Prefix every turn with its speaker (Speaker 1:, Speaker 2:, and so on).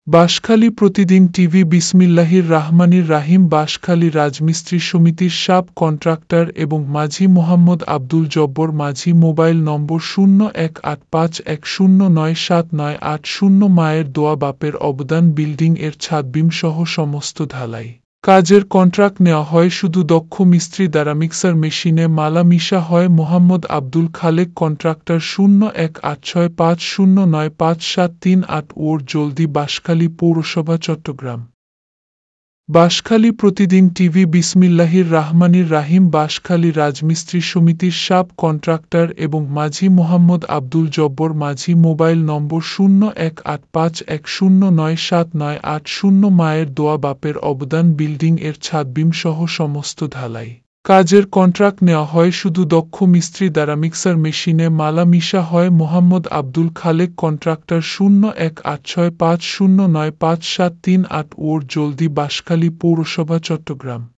Speaker 1: বাঁশখালী প্রতিদিন টিভি বিসমিল্লাহির রাহমানির রাহিম বাঁশখালী রাজমিস্ত্রি সমিতির সাব কন্ট্রাক্টর এবং মাঝি মোহাম্মদ আব্দুল জব্বর মাঝি মোবাইল নম্বর 018510979880 মায়ের দোয়া বাপের অবদান বিল্ডিং এর ছাদবিম সহ সমস্ত ঢালাই কাজের কন্ট্রাক্ট নেওয়া হয় শুধু দক্ষ মিস্ত্রি দ্বারা মিক্সার মেশিনে মালা মিশা হয় মোহাম্মদ আব্দুল খালেক কন্ট্রাক্টর 0186509573 ওর জলদি বাঁশখালী পৌরসভা চট্টগ্রাম। বাঁশখালী প্রতিদিন টিভি বিসমিল্লাহির রাহমানির রাহিম বাঁশখালী রাজমিস্ত্রি সমিতির সাব কন্ট্রাক্টর এবং মাঝি মোহাম্মদ আব্দুল জব্বর মাঝি মোবাইল নম্বর 018510979880 মায়ের দোয়া বাপের অবদান বিল্ডিং এর ছাদবিম সহ সমস্ত ঢালাই কাজের কন্ট্রাক্ট নেওয়া হয় শুধু দক্ষ মিস্ত্রি দ্বারা মিক্সার মেশিনে মালা মিশা হয় মোহাম্মদ আব্দুল খালেক কন্ট্রাক্টর 0186509573 ওর জলদি বাঁশখালী পৌরসভা চট্টগ্রাম।